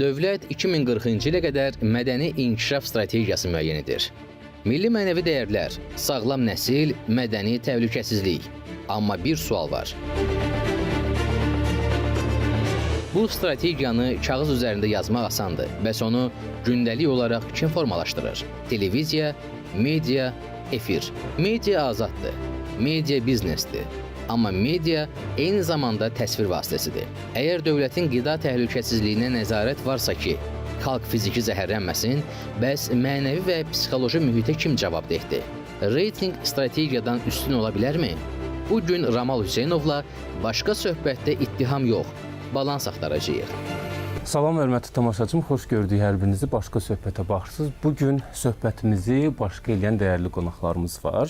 Dövlət 2040-cı ilə qədər mədəni inkişaf strategiyası müəyyən edir. Milli mənəvi dəyərlər, sağlam nəsil, mədəni təhlükəsizlik. Amma bir sual var. Bu strategiyanı kağız üzərində yazmaq asandır. Bəs onu gündəlik olaraq kim formalaşdırır? Televiziya, media, efir. Media azaddır. Media biznesdir. Amma media eyni zamanda təsvir vasitəsidir. Əgər dövlətin qida təhlükəsizliyinə nəzarət varsa ki, xalq fiziki zəhərlənməsin, bəs mənəvi və psixoloji mühitə kim cavabdehdir? Reyting strategiyadan üstün ola bilərmi? Bugün Ramal Hüseynovla başqa söhbətdə ittiham yox, balans axtaracağıq. Salam, hörmətli tamaşaçım, xoş gördük hər birinizi. Başqa söhbətə baxırsınız. Bugün söhbətimizi başqa eləyən dəyərli qonaqlarımız var.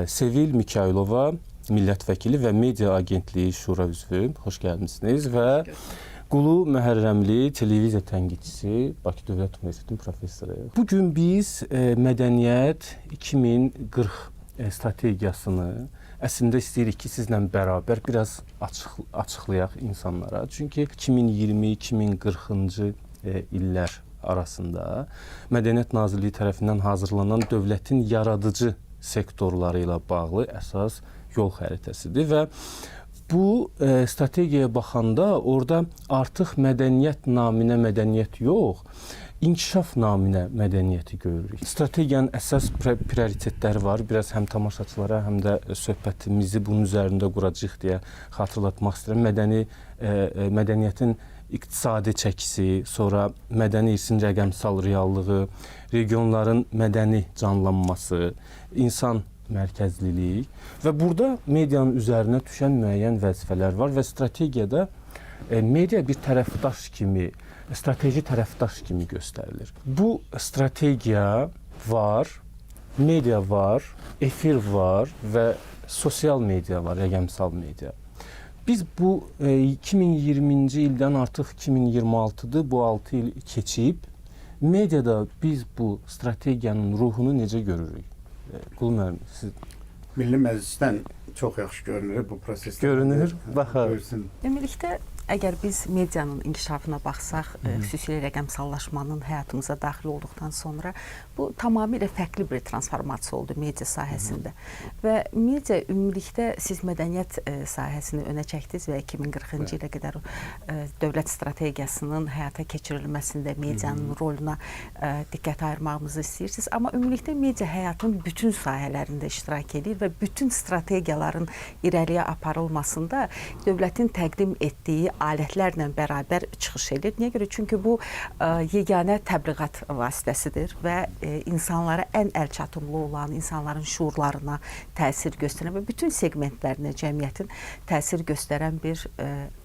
Sevil Mikailova, millət vəkili və media agentliyi şura üzvü. Xoş gəlmişsiniz və Qulu Məhərrəmli, televiziya tənqidçisi, Bakı Dövlət Universitetinin professoru. Bugün biz mədəniyyət 2040 strategiyasını əslində istəyirik ki, sizlə bərabər biraz açıqlayaq insanlara. Çünki 2020-2040-cı illər arasında Mədəniyyət Nazirliyi tərəfindən hazırlanan dövlətin yaradıcı sektorları ilə bağlı əsas yol xəritəsidir və bu strategiyaya baxanda orada artıq mədəniyyət naminə mədəniyyət yox, İnkişaf naminə mədəniyyəti görürük. Strategiyanın əsas prioritetləri var. Biraz həm tamaşaçılara, həm də söhbətimizi bunun üzərində quracağıq deyə xatırlatmaq istəyirəm. Mədəniyyətin iqtisadi çəkisi, sonra mədəni irsin rəqəmsal reallığı, regionların mədəni canlanması, insan mərkəzlilik və burada medianın üzərinə düşən müəyyən vəzifələr var və strategiyada media bir tərəfdaş kimi, strateji tərəfdaş kimi göstərilir. Bu strategiya var, media var, efir var və sosial media var, rəqəmsal media. Biz bu 2020-ci ildən artıq 2026-dır, bu 6 il keçib. Mediada biz bu strategiyanın ruhunu necə görürük? Qulu müəllim, siz... Milli Məclisdən çox yaxşı görünür bu prosesdə. Görünür, baxaq. Ümumilikdə, əgər biz medianın inkişafına baxsaq, xüsusilə rəqəmsallaşmanın həyatımıza daxil olduqdan sonra bu tamamilə fərqli bir transformasiya oldu media sahəsində. Və media ümumilikdə siz mədəniyyət sahəsini önə çəkdiniz və 2040-cı ilə qədər dövlət strategiyasının həyata keçirilməsində medianın roluna diqqət ayırmağımızı istəyirsiniz. Amma ümumilikdə media həyatın bütün sahələrində iştirak edir və bütün strategiyaların irəliyə aparılmasında dövlətin təqdim etdiyi alətlərlə bərabər çıxış edir. Niyə görə? Çünki bu yeganə təbliğat vasitəsidir və insanlara ən əlçatımlı olan, insanların şuurlarına təsir göstərən və bütün segmentlərinə cəmiyyətin təsir göstərən bir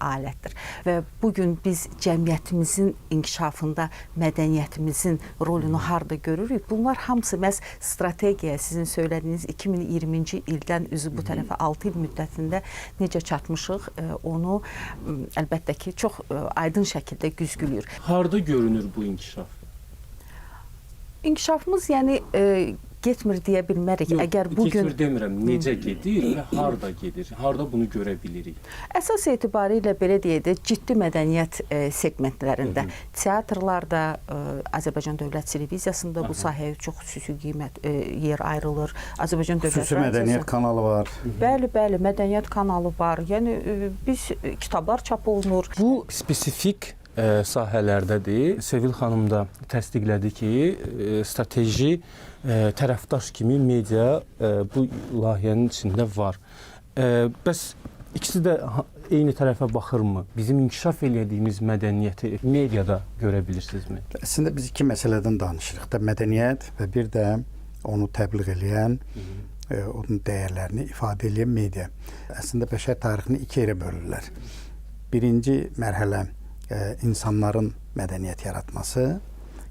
alətdir. Və bugün biz cəmiyyətimizin inkişafında mədəniyyətimizin rolunu harda görürük? Bunlar hamısı məhz strategiyaya, sizin söylədiyiniz 2020-ci ildən üzü bu tərəfə 6 il müddətində necə çatmışıq, onu əlbəttə ki, çox aydın şəkildə güzgülüyür. Harda görünür bu inkişaf? İnkişafımız, yəni, getmir deyə bilmərik. Yox, əgər bugün... Getmir demirəm, necə gedir və harda gedir? Harda bunu görə bilirik? Əsas etibarilə, belə deyək də, ciddi mədəniyyət segmentlərində, teatrlarda, Azərbaycan Dövlət Televiziyasında bu sahəyə çox xüsusi qiymət yer ayrılır. Azərbaycan Dövlət Xüsusi mədəniyyət kanalı var. Bəli, mədəniyyət kanalı var. Yəni, biz kitablar çap olunur. Bu spesifik sahələrdədir. Sevil xanım da təsdiqlədi ki, strateji tərəfdaş kimi media bu layihənin içində var. Bəs ikisi də eyni tərəfə baxırmı? Bizim inkişaf elədiyimiz mədəniyyəti mediada görə bilirsinizmi? Əslində biz iki məsələdən danışırıq da, mədəniyyət və bir də onu təbliğ eləyən, onun dəyərlərini ifadə eləyən media. Əslində bəşər tarixini iki yerə bölürlər. Birinci mərhələ insanların mədəniyyət yaratması,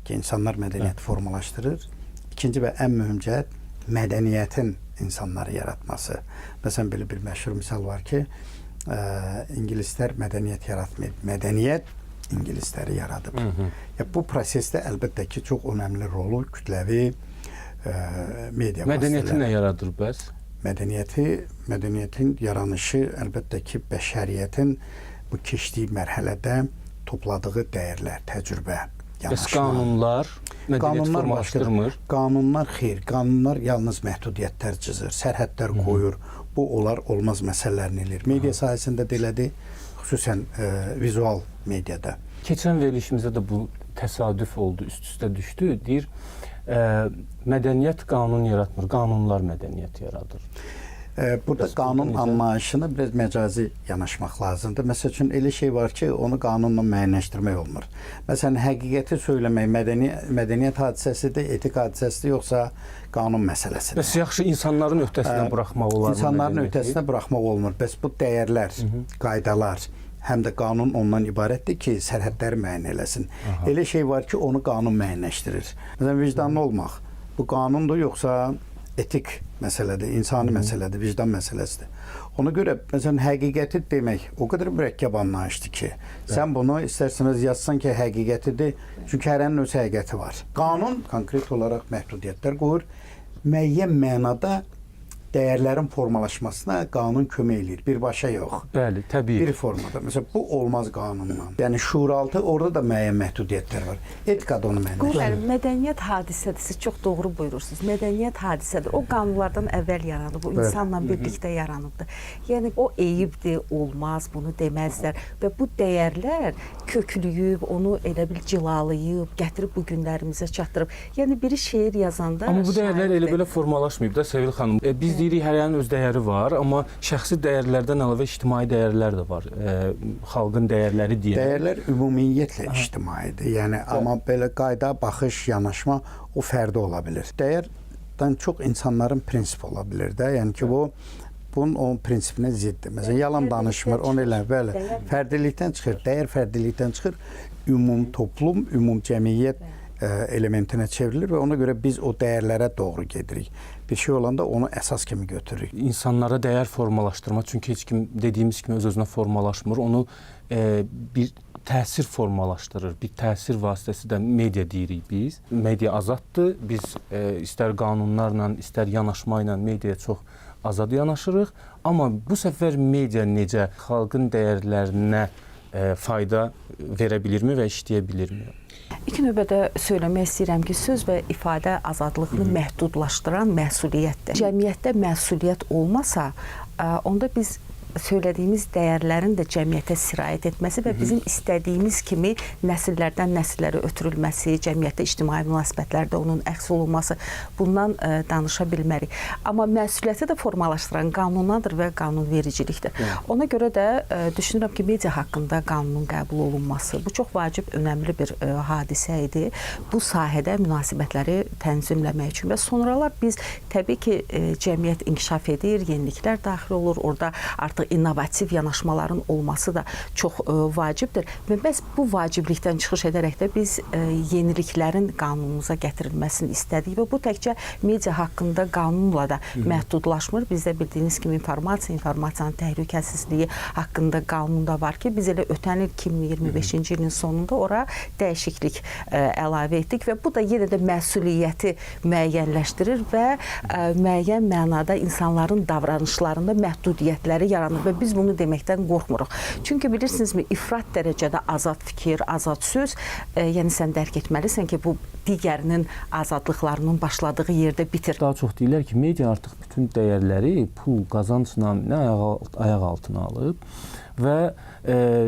ki, insanlar mədəniyyəti formalaşdırır. İkinci və ən mühüm cəhət mədəniyyətin insanları yaratması. Məsələn, belə bir məşhur misal var ki, İngilislər mədəniyyət yaratmayıb, mədəniyyət İngilisləri yaradıb. Bu prosesdə əlbəttə ki, çox önəmli rolu kütləvi media vasitələri. Mədəniyyəti nə yaradır bəs? Mədəniyyətin yaranışı əlbəttə ki, bəşəriyyətin bu keçdiyi mərhələdə topladığı dəyərlər, təcrübə, Bəs yanaşma. qanunlar mədəniyyət formalaşdırmır. Qanunlar xeyr, qanunlar yalnız məhdudiyyətlər çizir, sərhədlər qoyur. Bu olmaz məsələlərini eləyir. Media sahəsində də elədir, xüsusən vizual mediada. Keçən verilişimizdə də bu təsadüf oldu, üst-üstə düşdü. Deyir, mədəniyyət qanun yaratmır, qanunlar mədəniyyət yaradır. Burada qanun anlayışına biraz məcazi yanaşmaq lazımdır. Məsəl üçün elə şey var ki, onu qanunla müəyyənləşdirmək olmur. Məsələn, həqiqəti söyləmək mədəniyyət hadisəsidir, etik hadisəsidir, yoxsa qanun məsələsidir. Bəs yaxşı insanların öhdəsinə buraxmaq olar mı? İnsanların öhdəsinə buraxmaq olmur. Bəs bu dəyərlər, qaydalar, həm də qanun ondan ibarətdir ki, sərhədləri müəyyən eləsin. Elə şey var ki, onu qanun müəyyənləşdirir. Məsələn, vicdanlı olmaq, bu qanundur, yoxsa etik məsələdir, insani məsələdir, vicdan məsələsidir. Ona görə məsələn həqiqəti demək o qədər mürəkkəb anlayışdır ki, sən bunu istərseniz yazsan ki, həqiqətidir, çünki hərənin öz həqiqəti var. Qanun konkret olaraq məhdudiyyətlər qoyur, müəyyən mənada dəyərlərin formalaşmasına qanun kömək eləyir, birbaşa yox. Bəli, təbii. Bir formada. Məsələn, bu olmaz qanunla. Yəni şuuraltı orada da müəyyən məhdudiyyətlər var. Etikada onu Qurlar, mədəniyyət hadisədir. Siz çox doğru buyurursunuz. Mədəniyyət hadisədir. O qanunlardan əvvəl yaranıb, o insanla birlikdə yaranıbdır. Yəni o eyibdir, olmaz, bunu deməzlər və bu dəyərlər köklüyüb, onu elə bil cilalayıb, gətirib bu günlərimizə çatdırıb. Yəni biri şeir yazanda Amma bu dəyərlər elə belə formalaşmayıb da Sevil xanım. Biz deyirik hər yanın öz dəyəri var, amma şəxsi dəyərlərdən əlavə ictimai dəyərlər də var. Xalqın dəyərləri deyək. Dəyərlər ümumiyyətlə ictimaidir. Yəni amma belə qayda, baxış, yanaşma o fərdi ola bilər. Dəyərdən çox insanların prinsipi ola bilər də. Yəni ki bunun o prinsipinə ziddir. Məsələn, yalan danışmır, onu elə belə fərdilikdən çıxır, dəyər fərdilikdən çıxır, ümum toplum, ümum cəmiyyət elementinə çevrilir və ona görə biz o dəyərlərə doğru gedirik. Bir şey olanda onu əsas kimi götürürük. İnsanlara dəyər formalaşdırma, çünki heç kim dediyimiz kimi öz-özünə formalaşmır. Onu bir təsir formalaşdırır. Bir təsir vasitəsi də media deyirik biz. Media azaddır. Biz istər qanunlarla, istər yanaşma ilə mediaya çox azad yanaşırıq. Amma bu səfər media necə xalqın dəyərlərinə fayda verə bilirmi və işləyə bilirmi? İlk növbədə söyləmək istəyirəm ki, söz və ifadə azadlığını məhdudlaşdıran məsuliyyətdir. Cəmiyyətdə məsuliyyət olmasa, onda biz söylədiyimiz dəyərlərin də cəmiyyətə sirayət etməsi və bizim istədiyimiz kimi nəsillərdən nəsillərə ötürülməsi, cəmiyyətdə ictimai münasibətlərdə onun əks olunması, bundan danışa bilmərik. Amma məsuliyyəti də formalaşdıran qanunlardır və qanunvericilikdir. Ona görə də düşünürəm ki, media haqqında qanunun qəbul olunması bu çox vacib, önəmli bir hadisə idi. Bu sahədə münasibətləri tənzimləmək üçün və sonralar biz təbii ki, cəmiyyət inkişaf edir, yeniliklər daxil olur, orada artıq innovativ yanaşmaların olması da çox vacibdir və məhz bu vaciblikdən çıxış edərək də biz yeniliklərin qanunumuza gətirilməsini istədik və bu təkcə media haqqında qanunla da məhdudlaşmır. Bizdə bildiyiniz kimi informasiyanın təhlükəsizliyi haqqında qanun da var ki, biz elə ötən il 2025-ci ilin sonunda ora dəyişiklik əlavə etdik və bu da yenə də məsuliyyəti müəyyənləşdirir və müəyyən mənada insanların davranışlarında məhdudiyyətləri yaranır və biz bunu deməkdən qorxmuruq. Çünki bilirsinizmi, ifrat dərəcədə azad fikir, azad söz, yəni sən dərk etməlisən ki, bu digərinin azadlıqlarının başladığı yerdə bitir. Daha çox deyirlər ki, media artıq bütün dəyərləri pul, qazanc naminə ayaq altına alıb və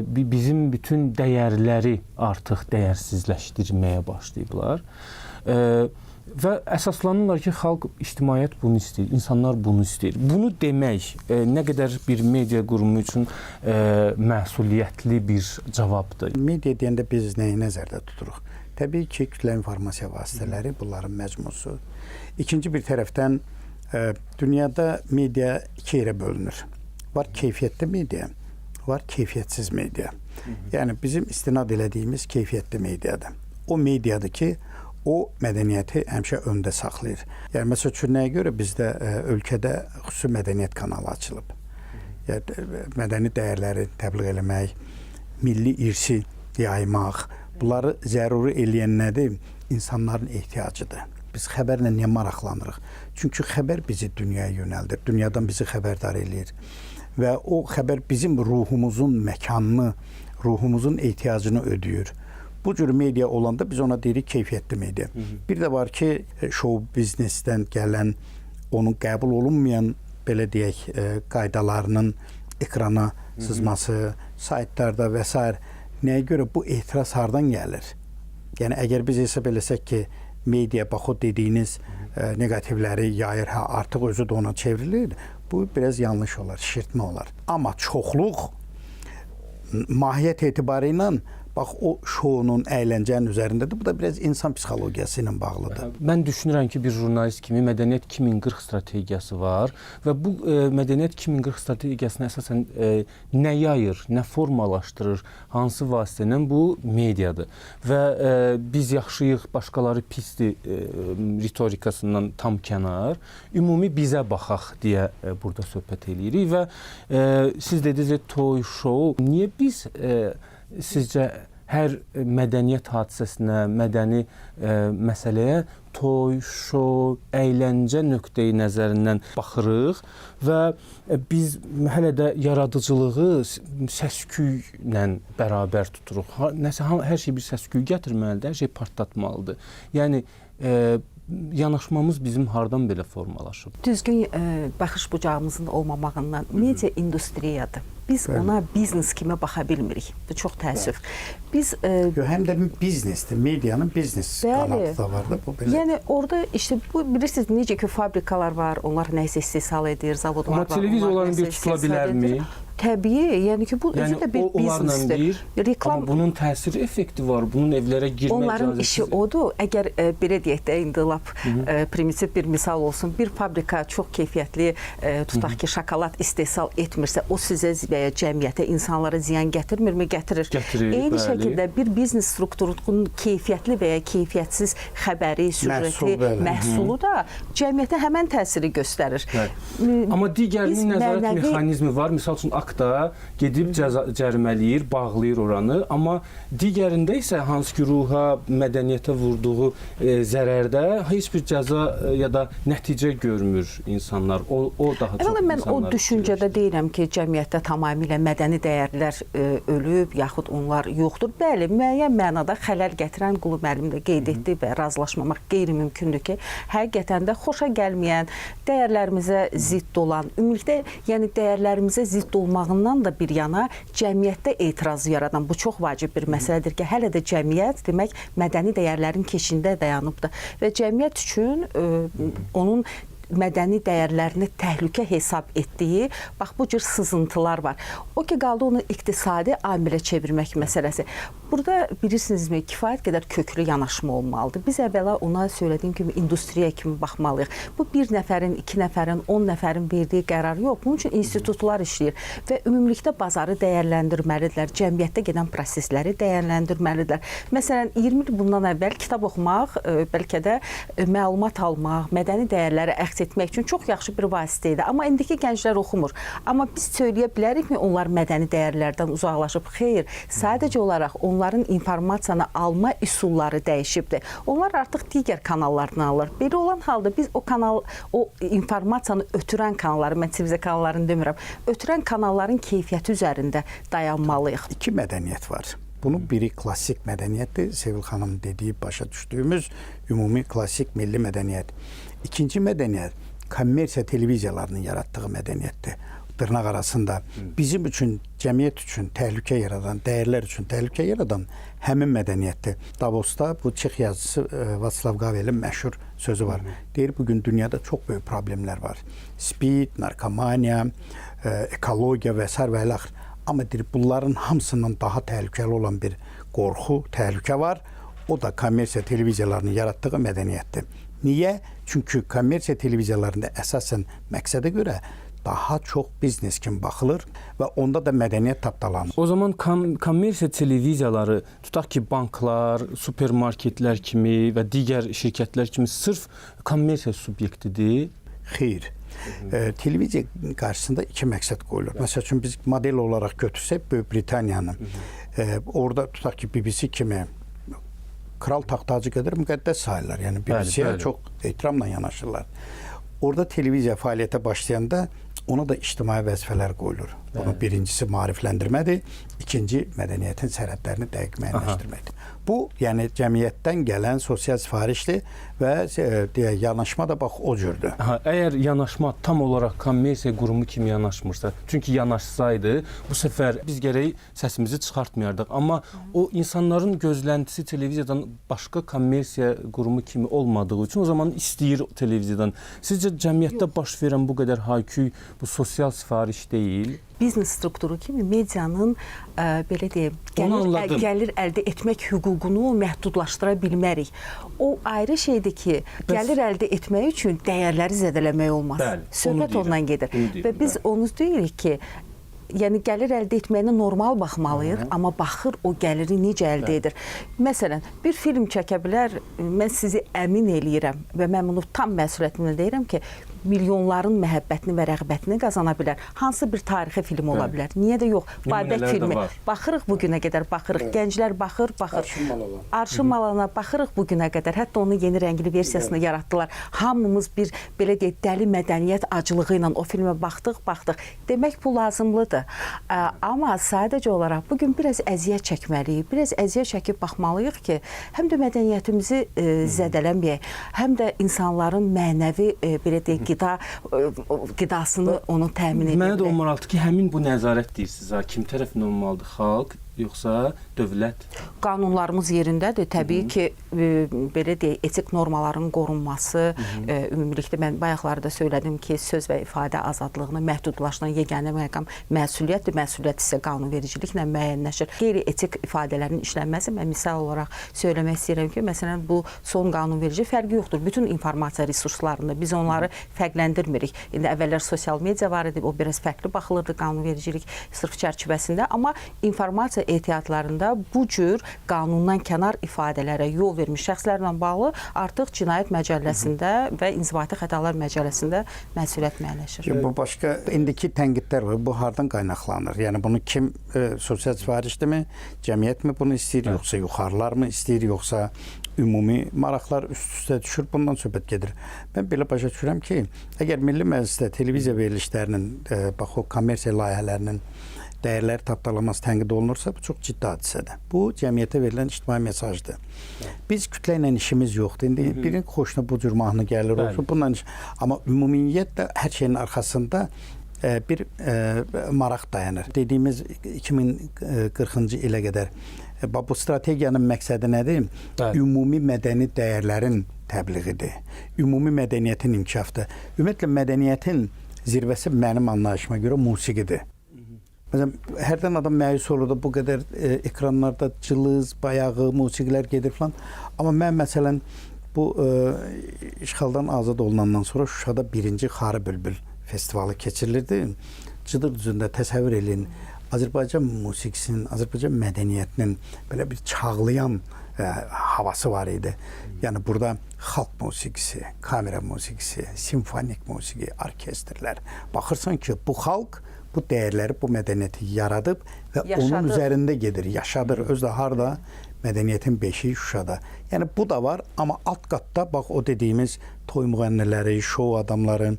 bizim bütün dəyərləri artıq dəyərsizləşdirməyə başlayıblar. Və əsaslanırlar ki, xalq, ictimaiyyət bunu istəyir, insanlar bunu istəyir. Bunu demək nə qədər bir media qurumu üçün məsuliyyətli bir cavabdır? Media deyəndə biz nəyi nəzərdə tuturuq? Təbii ki, kütləvi informasiya vasitələri, bunların məcmusu. İkinci bir tərəfdən dünyada media iki yerə bölünür. Var keyfiyyətli media, var keyfiyyətsiz media. Yəni bizim istinad elədiyimiz keyfiyyətli mediadır. O mediadır ki, o mədəniyyəti həmişə öndə saxlayır. Yəni məsəl üçün nəyə görə bizdə ölkədə xüsusi mədəniyyət kanalı açılıb? Yəni mədəni dəyərləri təbliğ eləmək, milli irsi yaymaq, bunları zəruri eləyən nədir? İnsanların ehtiyacıdır. Biz xəbərlə niyə maraqlanırıq? Çünki xəbər bizi dünyaya yönəldir, dünyadan bizi xəbərdar eləyir və o xəbər bizim ruhumuzun məkanını ruhumuzun ehtiyacını ödəyir. Bu cür media olanda biz ona deyirik keyfiyyətli media. Bir də var ki, show biznesdən gələn, onun qəbul olunmayan belə deyək, qaydalarının ekrana sızması, saytlarda və s. Nəyə görə bu etiraz hardan gəlir? Yəni əgər biz hesab eləsək ki, media bax o dediyiniz negativləri yayır, artıq özü də ona çevrilir, bu biraz yanlış olar, şişirtmə olar. Amma çoxluq mahiyyət etibarı ilə bax o şounun, əyləncənin üzərindədir. Bu da biraz insan psixologiyası ilə bağlıdır. Mən düşünürəm ki, bir jurnalist kimi Mədəniyyət 2040 strategiyası var və bu Mədəniyyət 2040 strategiyasını əsasən nə yayır, nə formalaşdırır, hansı vasitə ilə bu mediadır. Və biz yaxşıyıq, başqaları pisdir ritorikasından tam kənar, ümumi bizə baxaq deyə burada söhbət eləyirik və siz dediniz toy, show, niyə biz sizcə hər mədəniyyət hadisəsinə, mədəni məsələyə toy, show, əyləncə nöqteyi nəzərindən baxırıq və biz hələ də yaradıcılığı səs-küylə bərabər tuturuq. Hər şey bir səs-küy gətirməlidir, hər şey partlatmalıdır. Yəni yanaşmamız bizim hardan belə formalaşıb? Düzgün baxış bucağımızın olmamağından media industriyadır. Biz ona biznes kimi baxa bilmirik. Bu çox təəssüf. Biz həm də biznesdir. Medianın biznes qanadı da var da bu belə. Yəni orada işte bu bilirsiniz necə ki fabrikalar var, onlar nəsə istehsal edir, zavodlar var. Amma televiziyaların bir tutula bilərmi? Təbii, yəni ki bu özü də bir biznesdir. Reklam, amma bunun təsir effekti var. Bunun evlərə girmə onların işi odur. Əgər belə deyək də indi lap primitiv bir misal olsun, bir fabrika çox keyfiyyətli tutaq ki şokolad istehsal etmirsə, o sizə və ya cəmiyyətə, insanlara ziyan gətirmirmi? Gətirir. Eyni şəkildə bir biznes strukturunun keyfiyyətli və ya keyfiyyətsiz xəbəri, süjeti, məhsulu da cəmiyyətə həmən təsiri göstərir. Amma digərinin nəzarət mexanizmi var. Misal üçün Akta gedib cərimələyir, bağlayır oranı, amma digərində isə hansı ki ruha, mədəniyyətə vurduğu zərərdə heç bir cəza ya da nəticə görmür insanlar. O daha çox insanlar. Mən o düşüncədə deyirəm ki, cəmiyyətdə tamamilə mədəni dəyərlər ölüb, yaxud onlar yoxdur. Bəli, müəyyən mənada xələl gətirən Qulu müəllim də qeyd etdi və razılaşmamaq qeyri-mümkündür ki, həqiqətən də xoşa gəlməyən, dəyərlərimizə zidd olan, ümumilikdə yəni dəyərlərimizə zidd olmağından da bir yana cəmiyyətdə etiraz yaradan bu çox vacib bir məsələdir ki, hələ də cəmiyyət demək mədəni dəyərlərin keşiyində dayanıbdır və cəmiyyət üçün onun mədəni dəyərlərini təhlükə hesab etdiyi, bax bu cür sızıntılar var. O ki qaldı onu iqtisadi amilə çevirmək məsələsi. Burada bilirsinizmi, kifayət qədər köklü yanaşma olmalıdır. Biz əvvəla ona söylədiyim kimi industriya kimi baxmalıyıq. Bu bir nəfərin, 2 nəfərin, 10 nəfərin verdiyi qərar yox. Bunun üçün institutlar işləyir və ümumilikdə bazarı dəyərləndirməlidirlər, cəmiyyətdə gedən prosesləri dəyərləndirməlidirlər. Məsələn, 20 il bundan əvvəl kitab oxumaq, bəlkə də məlumat almaq, mədəni dəyərləri əks etmək üçün çox yaxşı bir vasitə idi. Amma indiki gənclər oxumur. Amma biz söyləyə bilərikmi onlar mədəni dəyərlərdən uzaqlaşıb? Xeyr, sadəcə olaraq onların informasiyanı alma üsulları dəyişibdir. Onlar artıq digər kanallardan alır. Belə olan halda biz o informasiyanı ötürən kanalları, mən televiziya kanallarını demirəm, ötürən kanalların keyfiyyəti üzərində dayanmalıyıq. İki mədəniyyət var. Bunun biri klassik mədəniyyətdir. Sevil xanım dediyi, başa düşdüyümüz ümumi klassik milli mədəniyyət. İkinci mədəniyyət kommersiya televiziyalarının yaratdığı mədəniyyətdir. Dırnaq arasında bizim üçün, cəmiyyət üçün təhlükə yaradan, dəyərlər üçün təhlükə yaradan həmin mədəniyyətdir. Davosda bu Çex yazıcısı Václav Havelin məşhur sözü var. Deyir, bugün dünyada çox böyük problemlər var. Speed, narkomaniya, ekologiya və s. və ilə. Amma deyir, bunların hamısından daha təhlükəli olan bir qorxu, təhlükə var. O da kommersiya televiziyalarının yaratdığı mədəniyyətdir. Niyə? Çünki kommersiya televiziyalarında əsasən məqsədə görə daha çox biznes kimi baxılır və onda da mədəniyyət tapdalanır. O zaman kommersiya televiziyaları, tutaq ki, banklar, supermarketlər kimi və digər şirkətlər kimi sırf kommersiya subyektidir? Xeyr. Televiziya qarşısında iki məqsəd qoyulur. Məsəl üçün biz model olaraq götürsək Böyük Britaniyanı, orada tutaq ki, BBC kimi kral taxtacı qədər müqəddəs sayırlar. Yəni BBC-yə çox ehtiramla yanaşırlar. Orada televiziya fəaliyyətə başlayanda ona da ictimai vəzifələr qoyulur. Bunun birincisi maarifləndirmədir, ikinci mədəniyyətin sərhədlərini dəqiq müəyyənləşdirməkdir. Bu, yəni cəmiyyətdən gələn sosial sifarişdir və deyək, yanaşma da bax o cürdür. Əgər yanaşma tam olaraq kommersiya qurumu kimi yanaşmırsa, çünki yanaşsaydı, bu səfər biz gərək səsimizi çıxartmayardıq. Amma o insanların gözləntisi televiziyadan başqa kommersiya qurumu kimi olmadığı üçün o zaman istəyir televiziyadan. Sizcə cəmiyyətdə baş verən bu qədər hay-küy bu sosial sifariş deyil? Biznes strukturu kimi medianın belə deyim, gəlir əldə etmək hüququnu məhdudlaşdıra bilmərik. O ayrı şeydir ki, gəlir əldə etmək üçün dəyərləri zədələmək olmaz. Söhbət ondan gedir. Və biz onu deyirik ki, yəni gəlir əldə etməyinə normal baxmalıyıq, amma baxır o gəliri necə əldə edir. Məsələn, bir film çəkə bilər, mən sizi əmin eləyirəm və mən bunu tam məsuliyyətimlə deyirəm ki, milyonların məhəbbətini və rəğbətini qazana bilər. Hansı bir tarixi film ola bilər? Niyə də yox? Babək filmi. Baxırıq bu günə qədər, baxırıq. Gənclər baxır. Arşın Malana baxırıq bu günə qədər. Hətta onun yeni rəngli versiyasını yaratdılar. Hamımız bir, belə deyək, dəli mədəniyyət acılığı ilə o filmə baxdıq. Demək bu lazımlıdır. Amma sadəcə olaraq bugün biraz əziyyət çəkməliyik. Biraz əziyyət çəkib baxmalıyıq ki, həm də mədəniyyətimizi zədələməyək, həm də insanların mənəvi, belə deyək, qidasını onu təmin edir. Mənə də o maraqlıdır ki, həmin bu nəzarət deyirsiniz, kim tərəfindən olmalıdır? Xalq, yoxsa dövlət? Qanunlarımız yerindədir. Təbii ki, belə deyək, etik normaların qorunması, ümumilikdə mən bayaqlarda söylədim ki, söz və ifadə azadlığını məhdudlaşdıran yeganə məqam məsuliyyətdir. Məsuliyyət isə qanunvericiliklə müəyyənləşir. Qeyri-etik ifadələrin işlənməsi, mən misal olaraq söyləmək istəyirəm ki, məsələn, bu son qanunverici fərqi yoxdur. Bütün informasiya resurslarında biz onları fərqləndirmirik. İndi əvvəllər sosial media var idi, o biraz fərqli baxılırdı qanunvericilik sırf çərçivəsində, amma informasiya ehtiyatlarında bu cür qanundan kənar ifadələrə yol vermiş şəxslərlə bağlı artıq Cinayət Məcəlləsində və İnzibati Xətalar Məcəlləsində məsuliyyət müəyyənləşir. Bu başqa indiki tənqidlər var. Bu hardan qaynaqlanır? Yəni bunu kim sosial sifarişdirmi, cəmiyyət mi bunu istəyir, yoxsa yuxarılar mı istəyir, yoxsa ümumi maraqlar üst-üstə düşür, bundan söhbət gedir. Mən belə başa düşürəm ki, əgər Milli Məclisdə televiziya verilişlərinin, bax o kommersiya layihələrinin dəyərləri tapdalaması tənqid olunursa, bu çox ciddi hadisədir. Bu, cəmiyyətə verilən ictimai mesajdır. Biz kütlə ilə işimiz yoxdur. İndi birinin xoşuna bu cür mahnı gəlir, bundan iş. Amma ümumiyyətlə hər şeyin arxasında bir maraq dayanır. Dediyimiz 2040-cı ilə qədər bu strategiyanın məqsədi nədir? Ümumi mədəni dəyərlərin təbliğidir. Ümumi mədəniyyətin inkişafıdır. Ümumiyyətlə, mədəniyyətin zirvəsi mənim anlayışıma görə musiqidir. Məsələn, hərdən adam məyus olur da bu qədər ekranlarda cılız, bayağı, musiqilər gedir falan. Amma mən məsələn bu işğaldan azad olunandan sonra Şuşada 1-ci Xarı Bülbül festivalı keçirilirdi. Cıdır düzündə təsəvvür edin, Azərbaycan musiqisinin, Azərbaycan mədəniyyətinin belə bir çağlayan havası var idi. Yəni burada xalq musiqisi, kamera musiqisi, simfonik musiqi, orkestrlər. Baxırsan ki, bu xalq bu dəyərləri, bu mədəniyyəti yaradıb və onun üzərində gedir, yaşadır. Özdə harda? Mədəniyyətin beşiği Şuşada. Yəni bu da var, amma alt qatda bax o dediyimiz toy müğənniləri, şou adamları,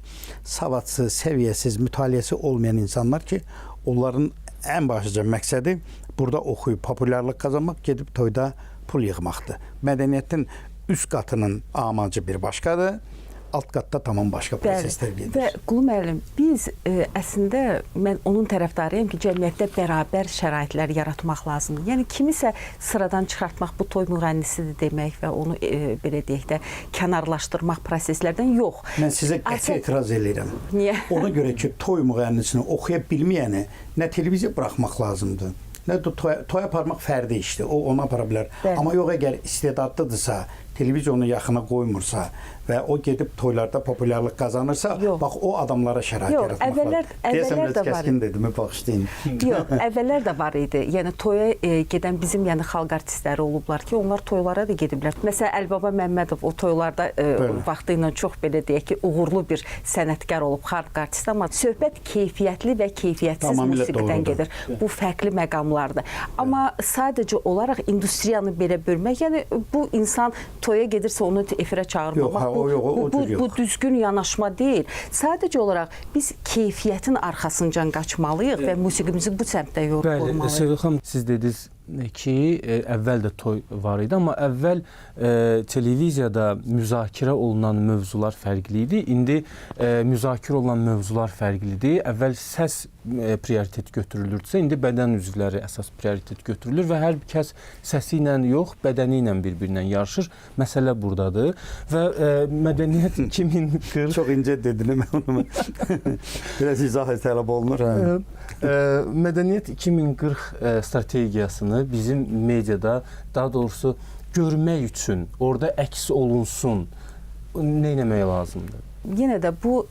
savadsız, səviyyəsiz, mütaliəsi olmayan insanlar ki, onların ən başlıca məqsədi burada oxuyub populyarlıq qazanmaq, gedib toyda pul yığmaqdır. Mədəniyyətin üst qatının amacı bir başqadır. Alt qatda tamam başqa proseslər gedir. Və Qulu müəllim, biz əslində mən onun tərəfdarıyam ki, cəmiyyətdə bərabər şəraitlər yaratmaq lazımdır. Yəni kimisə sıradan çıxartmaq, bu toy müğənnisidir demək və onu belə deyək də kənarlaşdırmaq proseslərdən yox. Mən sizə qəti etiraz edirəm. Niyə? Ona görə ki, toy müğənnisini oxuya bilməyəni nə televiziya buraxmaq lazımdır, nə də toy aparmaq fərdi işdir. O onu apara bilər. Amma yox, əgər istedadlıdırsa, televiziya onu yaxına qoymursa və o gedib toylarda populyarlıq qazanırsa, bax o adamlara şərait yaratmaq lazım. Əvvəllər də var idi. Dedimi, bağışlayın. Yox, əvvəllər də var idi. Yəni toya gedən bizim xalq artistləri olublar ki, onlar toylara da gediblər. Məsələn, Əlibaba Məmmədov o toylarda vaxtı ilə çox belə deyək ki, uğurlu bir sənətkar olub, xalq artisti, amma söhbət keyfiyyətli və keyfiyyətsiz musiqidən gedir. Bu fərqli məqamlardır. Amma sadəcə olaraq industriyanı belə bölmək, yəni bu insan toya gedirsə onu efirə çağırmamaq. Bu düzgün yanaşma deyil. Sadəcə olaraq biz keyfiyyətin arxasıncan qaçmalıyıq və musiqimizi bu səmtdə yorulmalıyıq. Bəli, Sevil xanım, siz dediniz ki, əvvəl də toy var idi, amma əvvəl televiziyada müzakirə olunan mövzular fərqli idi. İndi müzakirə olunan mövzular fərqlidir. Əvvəl səs prioritet götürülürdüsə, indi bədən üzvləri əsas prioritet götürülür və hər bir kəs səsi ilə yox, bədəni ilə bir-birinə yarışır. Məsələ buradadır və Mədəniyyət 2040 Çox incə dedin, mən onu biraz izah tələb olunur. Mədəniyyət 2040 strategiyasını bizim mediada, daha doğrusu görmək üçün, orada əks olunsun, nə etmək lazımdır? Yenə də bu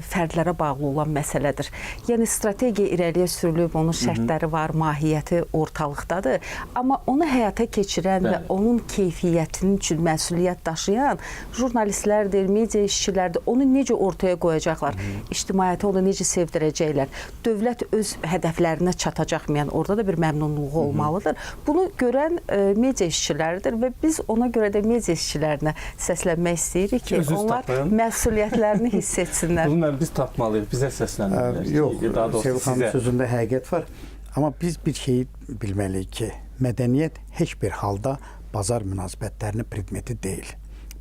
fərdlərə bağlı olan məsələdir. Yəni strategiya irəliyə sürülüb, onun şərtləri var, mahiyyəti ortalıqdadır. Amma onu həyata keçirən və onun keyfiyyətinin üçün məsuliyyət daşıyan jurnalistlərdir, media işçilərdir. Onu necə ortaya qoyacaqlar? İctimaiyyətə onu necə sevdirəcəklər? Dövlət öz hədəflərinə çatacaqmayan, orada da bir məmnunluğu olmalıdır. Bunu görən media işçiləridir və biz ona görə də media işçilərinə səslənmək istəyirik ki, onlar məsuliyyətlər hiss etsinlər. Bunu biz tapmalıyıq, bizə səsləndirmək. Yox, Sevil xanım sözündə həqiqət var. Amma biz bir şeyi bilməliyik ki, mədəniyyət heç bir halda bazar münasibətlərinin predmeti deyil.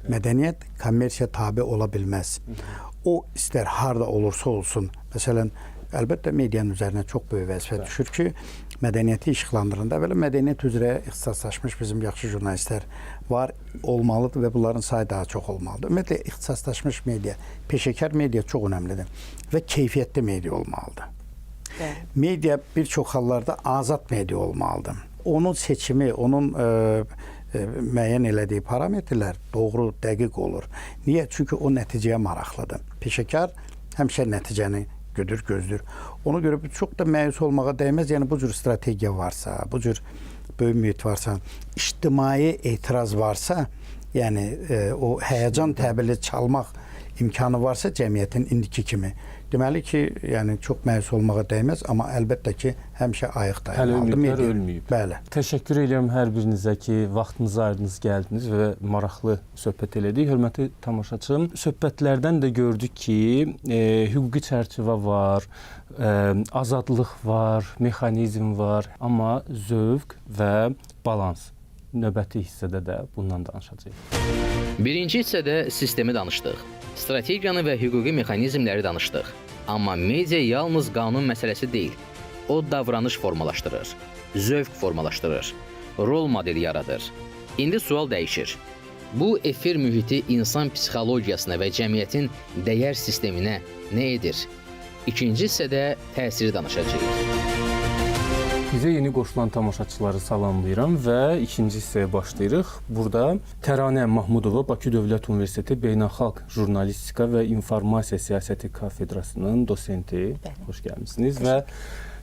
Mədəniyyət kommersiya tabe ola bilməz. O istər harda olursa olsun, məsələn, əlbəttə medianın üzərinə çox böyük vəzifə düşür ki, mədəniyyəti işıqlandırında belə mədəniyyət üzrə ixtisaslaşmış bizim yaxşı jurnalistlər var, olmalıdır və bunların sayı daha çox olmalıdır. Ümumiyyətlə, ixtisaslaşmış media, peşəkar media çox önəmlidir və keyfiyyətli media olmalıdır. Media bir çox hallarda azad media olmalıdır. Onun seçimi, onun müəyyən elədiyi parametrlər doğru, dəqiq olur. Niyə? Çünki o nəticəyə maraqlıdır. Peşəkar həmişə nəticəni gözlür. Ona görə çox da məyus olmağa dəyməz. Yəni bu cür strategiya varsa, bu cür böyük mühit varsa, ictimai etiraz varsa, yəni o həyəcan təbili çalmaq imkanı varsa cəmiyyətin indiki kimi, deməli ki, yəni çox məyus olmağa dəyməz, amma əlbəttə ki, həmişə ayıq dayanmalıdır. Hələ ümidlər ölməyib. Bəli. Təşəkkür edirəm hər birinizə ki, vaxtınızı ayırdınız, gəldiniz və maraqlı söhbət elədik. Hörmətli tamaşaçım, söhbətlərdən də gördük ki, hüquqi çərçivə var, azadlıq var, mexanizm var, amma zövq və balans. Növbəti hissədə də bundan danışacağıq. Birinci hissədə sistemi danışdıq. Strategiyanı və hüquqi mexanizmləri danışdıq. Amma media yalnız qanun məsələsi deyil. O davranış formalaşdırır, zövq formalaşdırır, rol modeli yaradır. İndi sual dəyişir. Bu efir mühiti insan psixologiyasına və cəmiyyətin dəyər sisteminə nə edir? İkinci hissədə təsiri danışacağıq. Bizə yeni qoşulan tamaşaçıları salamlayıram və ikinci hissəyə başlayırıq. Burada Təranə Mahmudova Bakı Dövlət Universiteti Beynəlxalq Jurnalistika və İnformasiya Siyasəti Kafedrasının dosenti. Xoş gəlmisiniz. Və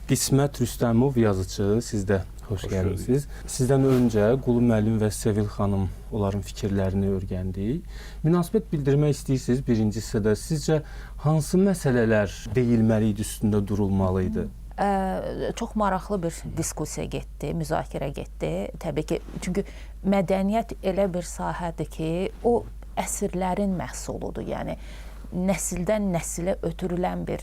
Qismət Rüstəmov yazıcı, siz də xoş gəlmisiniz. Sizdən öncə Qulu müəllim və Sevil xanım onların fikirlərini öyrəndik. Münasibət bildirmək istəyirsiniz birinci hissədə. Sizcə hansı məsələlər deyilməli idi, üstündə durulmalı idi? Çox maraqlı bir diskussiya getdi, müzakirə getdi. Təbii ki, çünki mədəniyyət elə bir sahədir ki, o əsrlərin məhsuludur. Yəni nəsildən nəsilə ötürülən bir,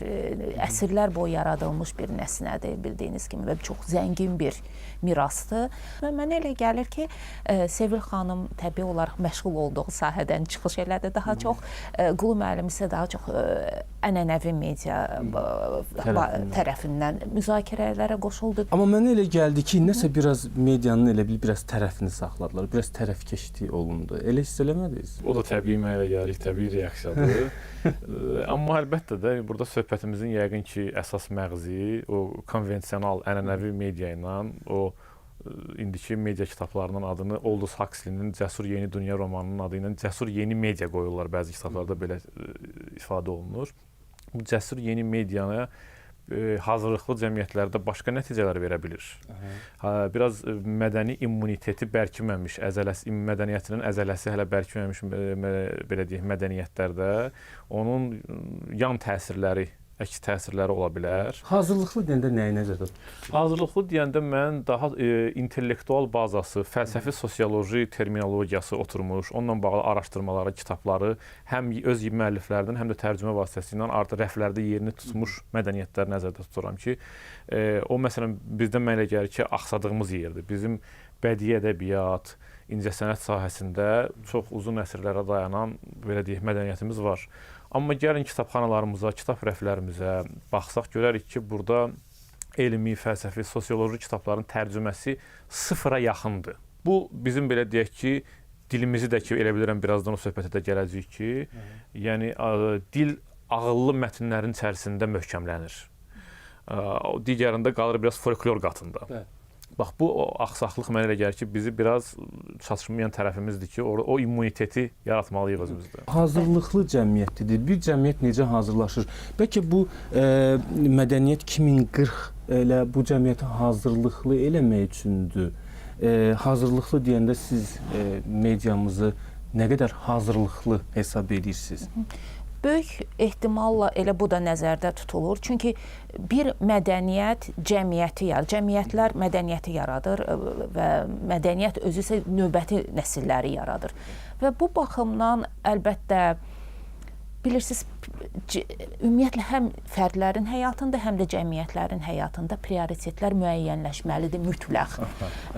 əsrlər boyu yaradılmış bir nəsnədir, bildiyiniz kimi, və çox zəngin bir mirasdır. Və mənə elə gəlir ki, Sevil xanım təbii olaraq məşğul olduğu sahədən çıxış elədi daha çox. Qulu müəllim isə daha çox ənənəvi media tərəfindən müzakirələrə qoşuldu. Amma mənə elə gəldi ki, nəsə biraz medianın elə bil biraz tərəfini saxladılar, biraz tərəfkeşlik olundu. Elə hiss eləmədiniz? O da təbii mənə elə gəlir, təbii reaksiyadır. Amma əlbəttə də burada söhbətimizin yəqin ki, əsas məğzi o konvensional, ənənəvi media ilə, o indiki media kitablarının adını Aldous Huxley'nin Cəsur Yeni Dünya romanının adı ilə Cəsur Yeni Media qoyurlar, bəzi kitablarda belə ifadə olunur. Bu cəsur yeni mediaya hazırlıqlı cəmiyyətlərdə başqa nəticələr verə bilir. Biraz mədəni immuniteti bərkiməmiş, mədəniyyətinin əzələsi hələ bərkiməmiş belə deyək, mədəniyyətlərdə onun yan təsirləri əks təsirləri ola bilər. Hazırlıqlı deyəndə nəyi nəzərdə tutursunuz? Hazırlıqlı deyəndə mən daha intellektual bazası, fəlsəfi sosioloji terminologiyası oturmuş, onunla bağlı araşdırmaları, kitabları həm öz müəlliflərdən, həm də tərcümə vasitəsilə artıq rəflərdə yerini tutmuş mədəniyyətləri nəzərdə tuturam ki, o məsələn bizdə mənə elə gəlir ki, axsadığımız yerdir. Bizim bədii ədəbiyyat, incəsənət sahəsində çox uzun əsrlərə dayanan belə deyək mədəniyyətimiz var. Amma gəlin kitabxanalarımıza, kitab rəflərimizə baxsaq görərik ki, burada elmi, fəlsəfi, sosioloji kitabların tərcüməsi sıfıra yaxındır. Bu bizim belə deyək ki, dilimizi də ki, elə bilirəm birazdan o söhbətə də gələcəyik ki, yəni dil ağıllı mətnlərin içərisində möhkəmlənir. Digərində qalır biraz folklor qatında. Bax, bu axsaqlıq mənə elə gəlir ki, bizi biraz çatışmayan tərəfimizdir ki, o immuniteti yaratmalıyıq özümüzdə. Hazırlıqlı cəmiyyətdir. Bir cəmiyyət necə hazırlaşır? Bəlkə bu mədəniyyət 2040 elə bu cəmiyyəti hazırlıqlı eləmək üçündür. Hazırlıqlı deyəndə siz mediamızı nə qədər hazırlıqlı hesab edirsiniz? Böyük ehtimalla elə bu da nəzərdə tutulur. Çünki bir mədəniyyət cəmiyyəti yaradır. Cəmiyyətlər mədəniyyəti yaradır və mədəniyyət özü isə növbəti nəsilləri yaradır. Və bu baxımdan əlbəttə bilirsiniz, ümumiyyətlə həm fərdlərin həyatında, həm də cəmiyyətlərin həyatında prioritetlər müəyyənləşməlidir mütləq.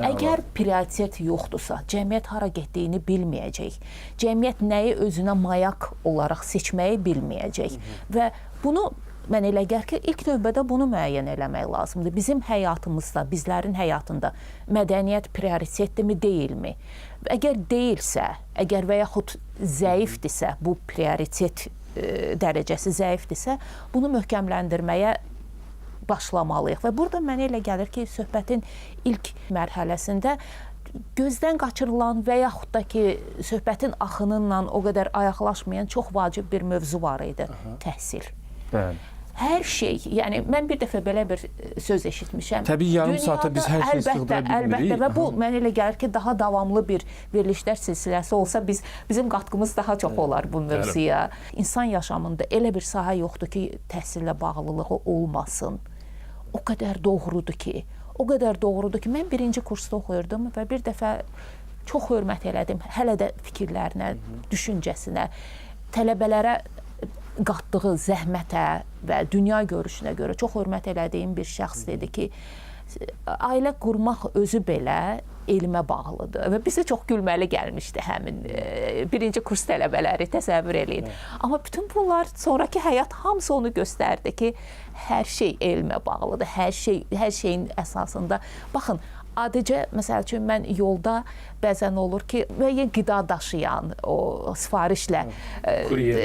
Əgər prioritet yoxdursa, cəmiyyət hara getdiyini bilməyəcək. Cəmiyyət nəyi özünə mayak olaraq seçməyi bilməyəcək. Və bunu mən elə gəlir ki, ilk növbədə bunu müəyyən eləmək lazımdır. Bizim həyatımızda, bizlərin həyatında mədəniyyət prioritetdirmi, deyilmi? Əgər deyilsə, əgər və yaxud zəifdirsə, bu prioritet dərəcəsi zəifdirsə, bunu möhkəmləndirməyə başlamalıyıq. Və burada mənə elə gəlir ki, söhbətin ilk mərhələsində gözdən qaçırılan və yaxud da ki, söhbətin axınınla o qədər ayaqlaşmayan çox vacib bir mövzu var idi, təhsil. Bəli. Hər şey, yəni mən bir dəfə belə bir söz eşitmişəm. Təbii yarım saata biz hər şeyi sığdıra bilmirik. Əlbəttə və bu mənə elə gəlir ki, daha davamlı bir verilişlər silsiləsi olsa bizim qatqımız daha çox olar bu mövzuya. İnsan yaşamında elə bir sahə yoxdur ki, təhsillə bağlılığı olmasın. O qədər doğrudur ki, mən birinci kursda oxuyurdum və bir dəfə çox hörmət elədim hələ də fikirlərinə, düşüncəsinə, tələbələrə qatdığı zəhmətə və dünya görüşünə görə çox hörmət elədiyim bir şəxs dedi ki, ailə qurmaq özü belə elmə bağlıdır və bizə çox gülməli gəlmişdi həmin birinci kurs tələbələri, təsəvvür eləyin. Amma bütün bunlar, sonraki həyat hamısı onu göstərdi ki, hər şey elmə bağlıdır, hər şeyin əsasında. Baxın, adicə, məsəl üçün, mən yolda bəzən olur ki, müəyyən qida daşıyan, o sifarişlə,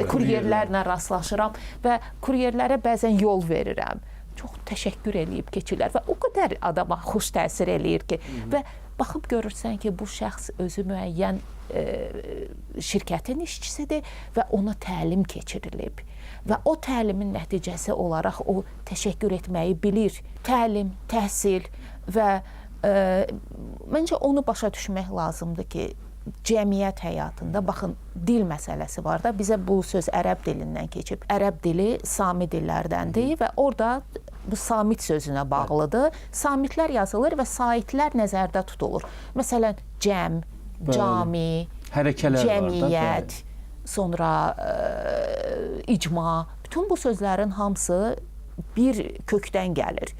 kuryerlərlə rastlaşıram və kuryerlərə bəzən yol verirəm. Çox təşəkkür eləyib keçirlər və o qədər adama xoş təsir eləyir ki, və baxıb görürsən ki, bu şəxs özü müəyyən şirkətin işçisidir və ona təlim keçirilib. Və o təlimin nəticəsi olaraq o təşəkkür etməyi bilir. Təlim, təhsil və məncə onu başa düşmək lazımdır ki, cəmiyyət həyatında, baxın, dil məsələsi var da, bizə bu söz ərəb dilindən keçib. Ərəb dili sami dillərdəndir və orada bu samit sözünə bağlıdır. Samitlər yazılır və saitlər nəzərdə tutulur. Məsələn, cəm, cami, cəmiyyət, sonra icma, bütün bu sözlərin hamısı bir kökdən gəlir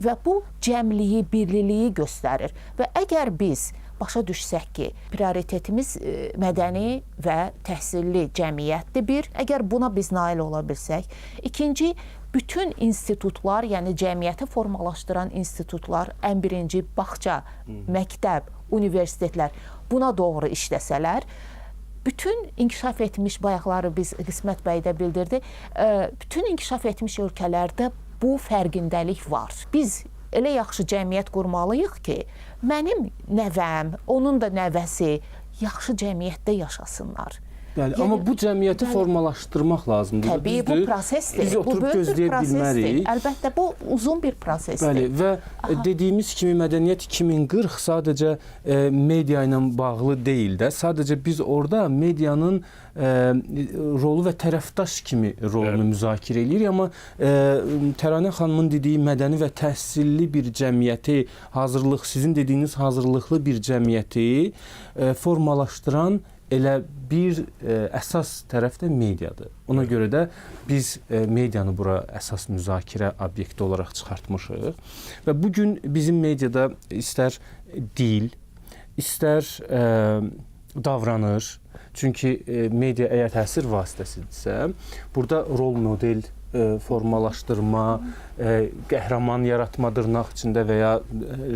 və bu cəmliyi, birliliyi göstərir və əgər biz başa düşsək ki, prioritetimiz mədəni və təhsilli cəmiyyətdir bir, əgər buna biz nail ola bilsək, ikinci, bütün institutlar, yəni cəmiyyəti formalaşdıran institutlar, ən birinci bağça, məktəb, universitetlər buna doğru işləsələr, bütün inkişaf etmiş, bayaqları biz Qismət bəy də bildirdi, bütün inkişaf etmiş ölkələrdə bu fərqindəlik var. Biz elə yaxşı cəmiyyət qurmalıyıq ki, mənim nəvəm, onun da nəvəsi yaxşı cəmiyyətdə yaşasınlar. Bəli, amma bu cəmiyyəti formalaşdırmaq lazımdır. Təbii, bu prosesdir. Biz Bu oturub böyük bir gözləyə prosesdir. bilmərik. Əlbəttə, bu uzun bir prosesdir. Bəli, və dediyimiz kimi mədəniyyət 2040 sadəcə media ilə bağlı deyil də, sadəcə biz orada medianın rolu və tərəfdaş kimi rolunu müzakirə edirik, amma Təranə xanımın dediyi mədəni və təhsilli bir cəmiyyəti, sizin dediyiniz hazırlıqlı bir cəmiyyəti formalaşdıran elə bir əsas tərəf də mediadır. Ona görə də biz medianı bura əsas müzakirə obyekti olaraq çıxartmışıq. Və bu gün bizim mediada istər dil, istər davranış, çünki media əgər təsir vasitəsidirsə, burada rol model formalaşdırma, qəhrəman yaratma dırnaq içində və ya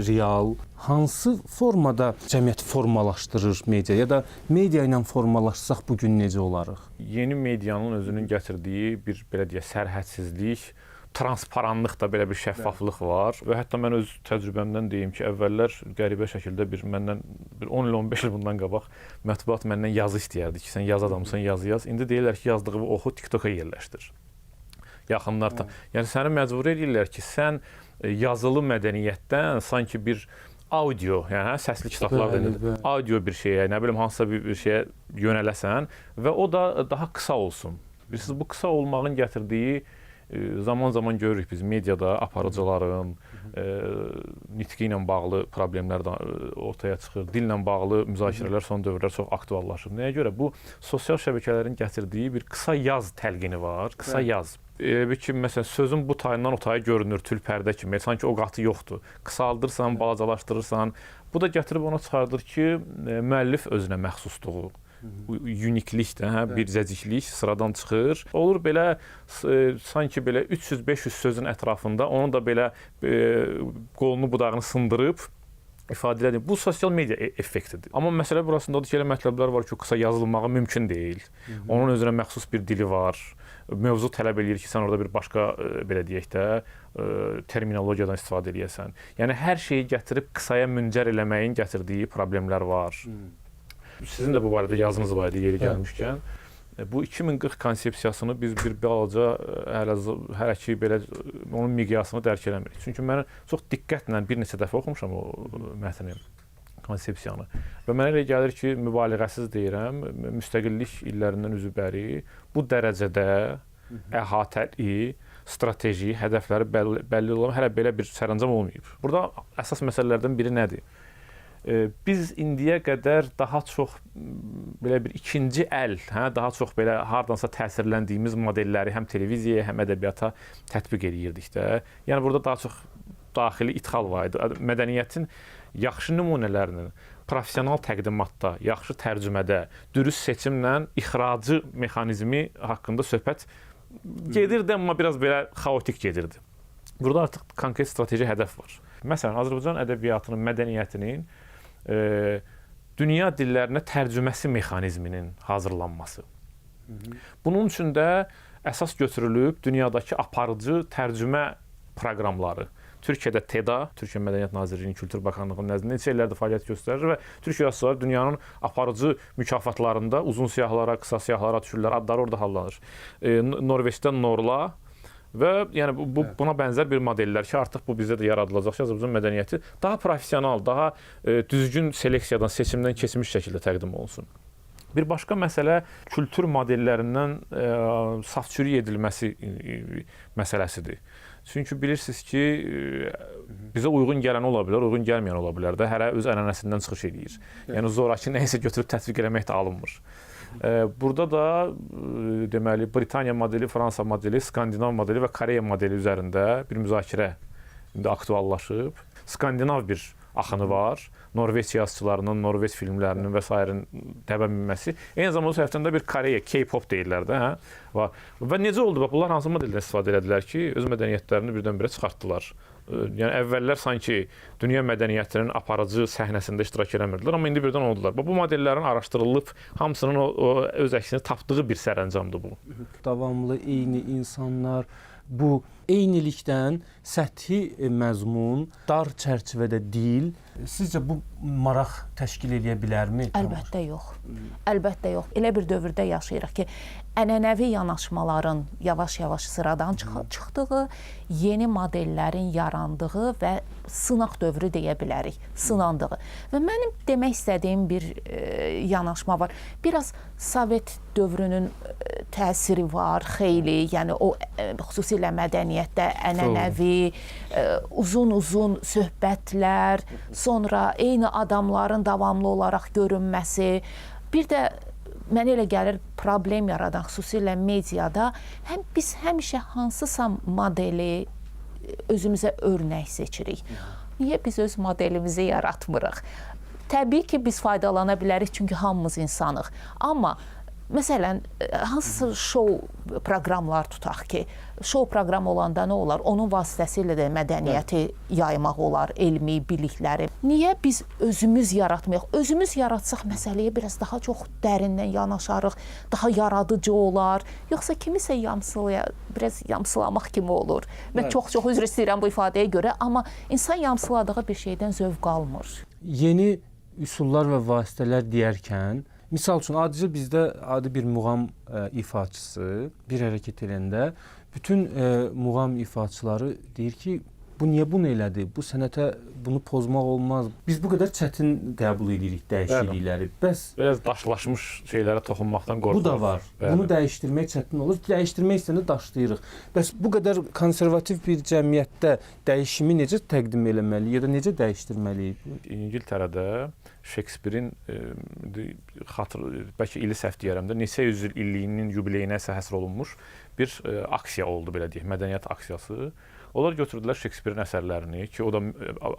real, hansı formada cəmiyyət formalaşdırır media ya da media ilə formalaşsaq bu gün necə olarıq? Yeni medianın özünün gətirdiyi bir belə deyək sərhədsizlik, transparanlıq da belə bir şəffaflıq var və hətta mən öz təcrübəmdən deyim ki, əvvəllər qəribə şəkildə məndən 10 il 15 il bundan qabaq mətbuat məndən yazı istəyərdi ki, sən yaz adamsan, yazı yaz. İndi deyirlər ki, yazdığını oxu, TikToka yerləşdir. Yaxınlar. Yəni səni məcbur edirlər ki, sən yazılı mədəniyyətdən sanki bir audio, yəni səsli kitablar deyilir. Audio bir şeyə, nə bilim hansısa bir şeyə yönələsən və o da daha qısa olsun. Bilirsiniz, bu qısa olmağın gətirdiyi zaman-zaman görürük biz mediada aparıcıların nitqi ilə bağlı problemlər də ortaya çıxır. Dillə bağlı müzakirələr son dövrlər çox aktuallaşır. Nəyə görə? Bu sosial şəbəkələrin gətirdiyi bir qısa yaz təlqini var, qısa yaz. Bir ki, məsələn, sözün bu tayından o taya görünür, tül pərdə kimi, sanki o qatı yoxdur. Qısaldırsan, balacalaşdırırsan. Bu da gətirib ona çıxardır ki, müəllif özünə məxsusluğu, uniklik də, bir zəciklik sıradan çıxır. Olur belə, sanki belə 300-500 sözün ətrafında onun da belə qolunu, budağını sındırıb ifadə edir. Bu sosial media effektidir. Amma məsələ burasında odur ki, elə mətləblər var ki, qısa yazılmağı mümkün deyil. Onun özünə məxsus bir dili var. Mövzu tələb eləyir ki, sən orada bir başqa, belə deyək də, terminologiyadan istifadə eləyəsən. Yəni, hər şeyi gətirib qısaya müncər eləməyin gətirdiyi problemlər var. Sizin də bu barədə yazınız var idi yeri gəlmişkən. Bu 2040 konsepsiyasını biz bir balaca hələ ki, belə onun miqyasını dərk eləmirik. Çünki mən çox diqqətlə bir neçə dəfə oxumuşam o mətni, konsepsiyanı. Və mənə elə gəlir ki, mübaliğəsiz deyirəm, müstəqillik illərindən üzübəri bu dərəcədə əhatəli, strateji, hədəfləri bəlli olan hələ belə bir sərəncam olmayıb. Burada əsas məsələlərdən biri nədir? Biz indiyə qədər daha çox belə bir ikinci əl, daha çox belə hardansa təsirləndiyimiz modelləri həm televiziyaya, həm ədəbiyyata tətbiq eləyirdik də. Yəni burada daha çox daxili idxal var idi. Mədəniyyətin yaxşı nümunələrinin professional təqdimatda, yaxşı tərcümədə, dürüst seçimlə ixracı mexanizmi haqqında söhbət gedirdi, amma biraz belə xaotik gedirdi. Burada artıq konkret strateji hədəf var. Məsələn, Azərbaycan ədəbiyyatının, mədəniyyətinin dünya dillərinə tərcüməsi mexanizminin hazırlanması. Bunun üçün də əsas götürülüb dünyadakı aparıcı tərcümə proqramları. Türkiyədə TEDA, Türkiyə Mədəniyyət Nazirliyinin Kültür Bakanlığının nəzdində neçə illərdir fəaliyyət göstərir və Türkiyə yazıçıları dünyanın aparıcı mükafatlarında uzun siyahılara, qısa siyahılara düşürlər, adları orada hallanır. Norveçdə Norla və yəni buna bənzər bir modellər ki, artıq bu bizdə də yaradılacaq ki, Azərbaycan mədəniyyəti daha professional, daha düzgün seleksiyadan, seçimdən keçmiş şəkildə təqdim olunsun. Bir başqa məsələ kültür modellərindən safçürük edilməsi məsələsidir. Çünki bilirsiniz ki, bizə uyğun gələn ola bilər, uyğun gəlməyən ola bilər də, hərə öz ənənəsindən çıxış edir. Yəni zoraki nəyisə götürüb tətbiq eləmək də alınmır. Burada da deməli Britaniya modeli, Fransa modeli, Skandinav modeli və Koreya modeli üzərində bir müzakirə indi aktuallaşıb. Skandinav bir axını var. Norveç yazıçılarının, Norveç filmlərinin və s. təbə minməsi. Eyni zamanda tərəfdən də bir Koreya, K-pop deyirlər də, var. Və necə oldu? Bax, bunlar hansı modeldən istifadə elədilər ki, öz mədəniyyətlərini birdən-birə çıxartdılar. Yəni əvvəllər sanki dünya mədəniyyətinin aparıcı səhnəsində iştirak eləmirdilər, amma indi birdən oldular. Bu modellərin araşdırılıb, hamısının öz əksini tapdığı bir sərəncamdır bu. Davamlı eyni insanlar bu eynilikdən səthi məzmun, dar çərçivədə dil, sizcə bu maraq təşkil edə bilərmi? Əlbəttə yox. Əlbəttə yox. Elə bir dövrdə yaşayırıq ki, ənənəvi yanaşmaların yavaş-yavaş sıradan çıxdığı, yeni modellərin yarandığı və sınaq dövrü deyə bilərik, sınandığı. Və mənim demək istədiyim bir yanaşma var. Biraz Sovet dövrünün təsiri var, xeyli, yəni o xüsusilə mədəniyyətdə ənənəvi, uzun-uzun söhbətlər, sonra eyni adamların davamlı olaraq görünməsi, bir də mənə elə gəlir problem yaradan xüsusilə mediada biz həmişə hansısa modeli özümüzə örnək seçirik. Niyə biz öz modelimizi yaratmırıq? Təbii ki, biz faydalana bilərik, çünki hamımız insanıq. Amma məsələn, hansısa şou proqramlar tutaq ki, şou proqram olanda nə olar? Onun vasitəsilə də mədəniyyəti yaymaq olar, elmi bilikləri. Niyə biz özümüz yaratmayaq? Özümüz yaratsaq məsələyə biraz daha çox dərindən yanaşarıq, daha yaradıcı olar. Yoxsa kimisə biraz yamsılamaq kimi olur. Mən çox-çox üzr istəyirəm bu ifadəyə görə, amma insan yamsıladığı bir şeydən zövq almır. Yeni üsullar və vasitələr deyərkən, misal üçün, adicə bizdə adi bir muğam ifaçısı bir hərəkət edəndə bütün muğam ifaçıları deyir ki, bu niyə bunu elədi? Bu sənətə bunu pozmaq olmaz. Biz bu qədər çətin qəbul edirik dəyişiklikləri. Bəs biraz daşlaşmış şeylərə toxunmaqdan qorxuruq. Bu da var. Bunu dəyişdirmək çətin olur. Dəyişdirmək istəyəndə daşlayırıq. Bəs bu qədər konservativ bir cəmiyyətdə dəyişimi necə təqdim eləməli ya da necə dəyişdirməliyik? İngiltərədə Şekspirin bəlkə ili səhv deyərəm də, neçə yüz illiyinin yubileyinə isə həsr olunmuş bir aksiya oldu, belə deyək, mədəniyyət aksiyası. Onlar götürdülər Şekspirin əsərlərini ki, o da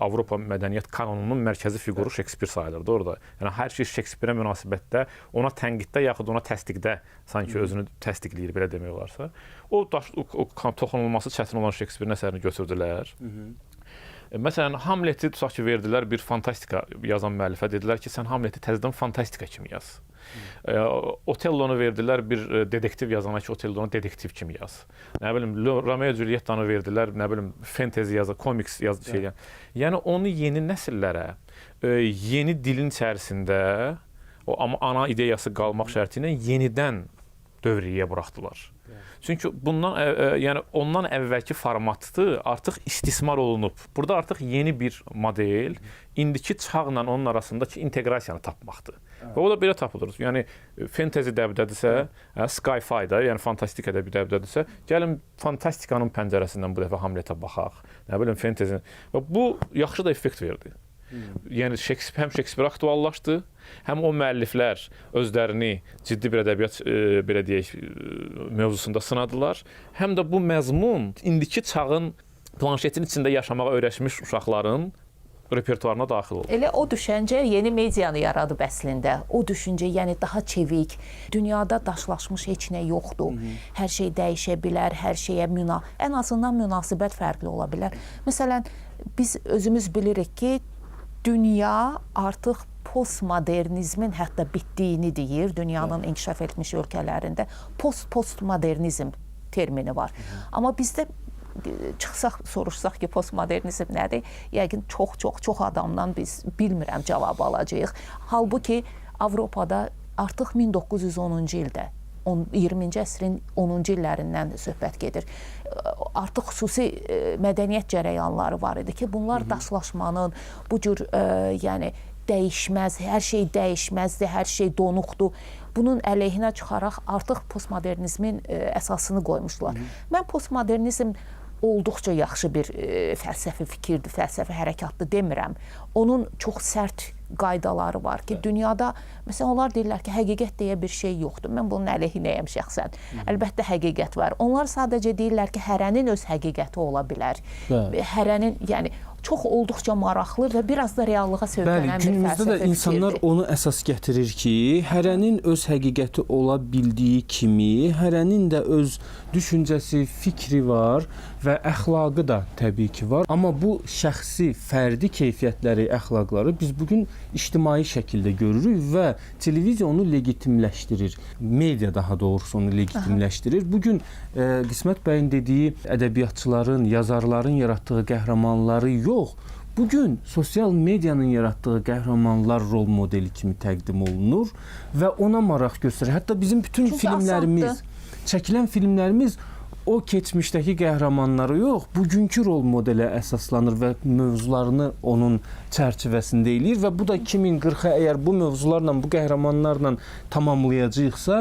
Avropa mədəniyyət kanonunun mərkəzi fiquru Şekspir sayılırdı orada. Yəni hər şey Şekspirə münasibətdə, ona tənqiddə yaxud ona təsdiqdə sanki özünü təsdiqləyir, belə demək olarsa. O toxunulması çətin olan Şekspirin əsərini götürdülər. Məsələn, Hamleti tutaq ki, verdilər bir fantastika yazan müəllifə, dedilər ki, sən Hamleti təzədən fantastika kimi yaz. Otellonu verdilər bir dedektiv yazana ki, Otellonu dedektiv kimi yaz. Nə bilim, Romeo Juliettanı verdilər, nə bilim, fantezi yazı, komiks yazı şey. Yəni onu yeni nəsillərə, yeni dilin içərisində, amma ana ideyası qalmaq şərti ilə yenidən dövriyyəyə buraxdılar. Çünki yəni ondan əvvəlki formatı artıq istismar olunub. Burada artıq yeni bir model indiki çağla onun arasındakı inteqrasiyanı tapmaqdır. Və o da belə tapılır. Yəni fantezi dəbdədirsə, sci-fi-da, yəni fantastik ədəbi dəbdədirsə, gəlin fantastikanın pəncərəsindən bu dəfə Hamletə baxaq. Nə bilim, fantezi. Və bu yaxşı da effekt verdi. Yəni həm Şekspir aktuallaşdı, həm o müəlliflər özlərini ciddi bir ədəbiyyat belə deyək mövzusunda sınadılar, həm də bu məzmun indiki çağın planşetin içində yaşamağa öyrəşmiş uşaqların repertuarına daxil oldu. Elə o düşüncə yeni medianı yaradıb əslində. O düşüncə, yəni daha çevik, dünyada daşlaşmış heç nə yoxdur. Hər şey dəyişə bilər, hər şeyə ən azından münasibət fərqli ola bilər. Məsələn, biz özümüz bilirik ki, dünya artıq postmodernizmin hətta bitdiyini deyir. Dünyanın inkişaf etmiş ölkələrində postmodernizm termini var. Amma bizdə çıxsaq, soruşsaq ki, postmodernizm nədir? Yəqin çox adamdan biz bilmirəm cavab alacağıq. Halbuki Avropada artıq 1910-cu ildə 20-ci əsrin 10-cu illərindən söhbət gedir. Artıq xüsusi mədəniyyət cərəyanları var idi ki, bunlar daşlaşmanın, bu cür yəni dəyişməz, hər şey dəyişməzdir, hər şey donuqdur. Bunun əleyhinə çıxaraq artıq postmodernizmin əsasını qoymuşdular. Mən postmodernizm olduqca yaxşı bir fəlsəfi fikirdir, fəlsəfi hərəkatdır demirəm. Onun çox sərt qaydaları var ki, dünyada, məsələn, onlar deyirlər ki, həqiqət deyə bir şey yoxdur. Mən bunun əleyhinəyəm şəxsən. Əlbəttə həqiqət var. Onlar sadəcə deyirlər ki, hərənin öz həqiqəti ola bilər. Hərənin, yəni, çox olduqca maraqlı və biraz da reallığa Bəli, söykənən bir günümüzdə də fəlsəfi insanlar fikirdir. onu əsas gətirir ki, hərənin öz həqiqəti ola bildiyi kimi, hərənin də öz düşüncəsi, fikri var və əxlaqı da təbii ki var. Amma bu şəxsi, fərdi keyfiyyətləri, əxlaqları biz bugün ictimai şəkildə görürük və televiziya onu legitimləşdirir. Media daha doğrusu onu legitimləşdirir. Bugün Qismət bəyin dediyi ədəbiyyatçıların, yazarların yaratdığı qəhrəmanları yox, bugün sosial medianın yaratdığı qəhrəmanlar rol modeli kimi təqdim olunur və ona maraq göstərir. Hətta bizim bütün Çünki filmlərimiz, çəkilən filmlərimiz o keçmişdəki qəhrəmanları yox, bugünkü rol modelə əsaslanır və mövzularını onun çərçivəsində eləyir və bu da 2040-a əgər bu mövzularla, bu qəhrəmanlarla tamamlayacağıqsa,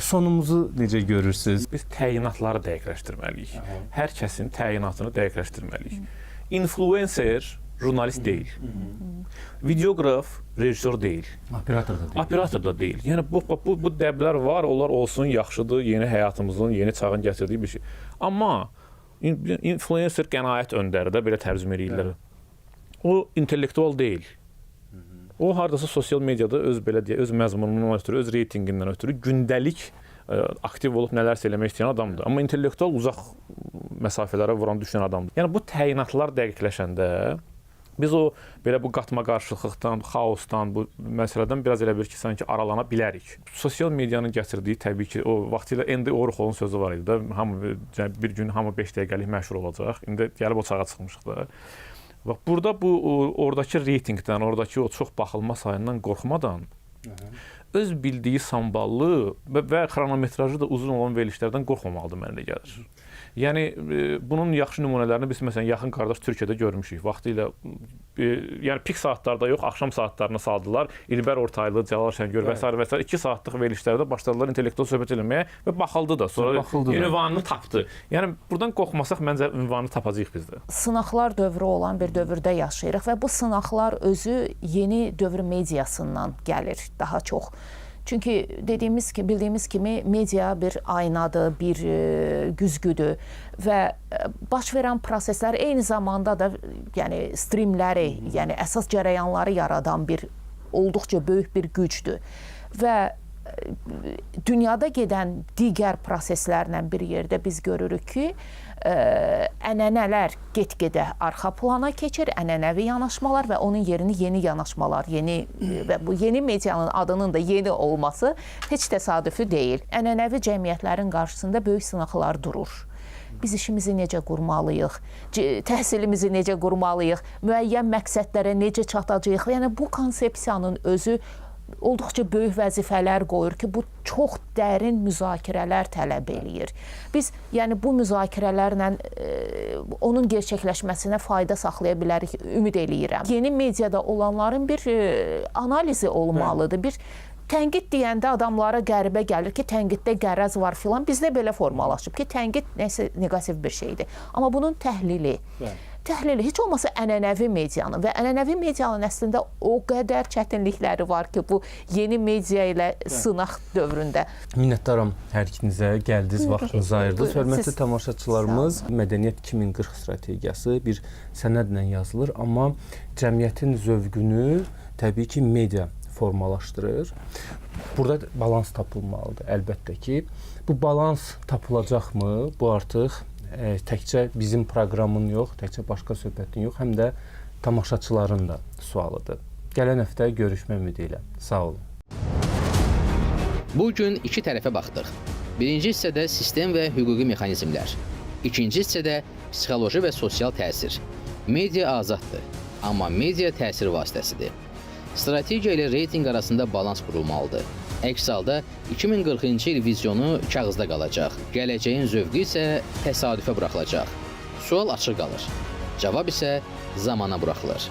sonumuzu necə görürsünüz? Biz təyinatları dəqiqləşdirməliyik. Hər kəsin təyinatını dəqiqləşdirməliyik. Influencer jurnalist deyil. Videoqraf rejissor deyil. Operator da deyil. Operator da deyil. Yəni bu dəblər var, onlar olsun, yaxşıdır, yeni həyatımızın, yeni çağın gətirdiyi bir şey. Amma influencer qənaət öndəri də belə tərcümə edirlər. O intellektual deyil. O hardasa sosial mediada öz belə deyə, öz məzmunundan ötürü, öz reytinqindən ötürü gündəlik aktiv olub nələrsə eləmək istəyən adamdır. Amma intellektual uzaq məsafələrə vuran düşən adamdır. Yəni bu təyinatlar dəqiqləşəndə biz o belə bu qatma qarşılıqlıqdan, xaosdan, bu məsələdən biraz elə bir ki, sanki aralana bilərik. Sosial medianın gətirdiyi təbii ki, o vaxtilə Andy Warhol'un sözü var idi də, hamı bir gün hamı 5 dəqiqəlik məşhur olacaq. İndi gəlib o çağa çıxmışıq da. Bax burada bu oradakı reytinqdən, oradakı o çox baxılma sayından qorxmadan öz bildiyi samballı və xronometrajı da uzun olan verilişlərdən qorxmamalıdır mənə elə gəlir. Yəni bunun yaxşı nümunələrini biz məsələn yaxın qardaş Türkiyədə görmüşük. Vaxtilə yəni pik saatlarda yox, axşam saatlarına saldılar. İlbər Ortaylı, Cəlal Şəngör və s. 2 saatlıq verilişlərdə başladılar intellektual söhbət eləməyə və baxıldı da. Sonra ünvanını tapdı. Yəni buradan qorxmasaq məncə ünvanını tapacağıq biz də. Sınaqlar dövrü olan bir dövrdə yaşayırıq və bu sınaqlar özü yeni dövr mediasından gəlir daha çox. Çünki bildiyimiz kimi media bir aynadır, bir güzgüdür və baş verən proseslər eyni zamanda da yəni streamləri, yəni əsas cərəyanları yaradan bir olduqca böyük bir gücdür. Və dünyada gedən digər proseslərlə bir yerdə biz görürük ki, ənənələr get-gedə arxa plana keçir, ənənəvi yanaşmalar və onun yerini yeni yanaşmalar, və bu yeni medianın adının da yeni olması heç təsadüfi deyil. Ənənəvi cəmiyyətlərin qarşısında böyük sınaqlar durur. Biz işimizi necə qurmalıyıq, təhsilimizi necə qurmalıyıq, müəyyən məqsədlərə necə çatacağıq. Yəni bu konsepsiyanın özü olduqca böyük vəzifələr qoyur ki, bu çox dərin müzakirələr tələb eləyir. Biz yəni bu müzakirələrlə onun gerçəkləşməsinə fayda saxlaya bilərik, ümid eləyirəm. Yeni mediada olanların bir analizi olmalıdır. Bir tənqid deyəndə adamlara qəribə gəlir ki, tənqiddə qərəz var filan. Bizdə belə formalaşıb ki, tənqid nəsə neqativ bir şeydir. Amma bunun təhlili heç olmasa ənənəvi medianın və ənənəvi medianın əslində o qədər çətinlikləri var ki, bu yeni media ilə sınaq dövründə. Minnətdaram hər ikinizə, gəldiniz, vaxtınızı ayırdınız. Hörmətli tamaşaçılarımız, Mədəniyyət 2040 strategiyası bir sənədlə yazılır, amma cəmiyyətin zövqünü təbii ki, media formalaşdırır. Burada balans tapılmalıdır, əlbəttə ki. Bu balans tapılacaqmı? Bu artıq təkcə bizim proqramın yox, təkcə başqa söhbətin yox, həm də tamaşaçıların da sualıdır. Gələn həftə görüşmə ümidi ilə. Sağ olun. Bu gün iki tərəfə baxdıq. Birinci hissədə sistem və hüquqi mexanizmlər. İkinci hissədə psixoloji və sosial təsir. Media azaddır, amma media təsir vasitəsidir. Strategiya ilə reytinq arasında balans qurulmalıdır. Əks halda 2040-cı il vizyonu kağızda qalacaq. Gələcəyin zövqü isə təsadüfə buraxılacaq. Sual açıq qalır. Cavab isə zamana buraxılır.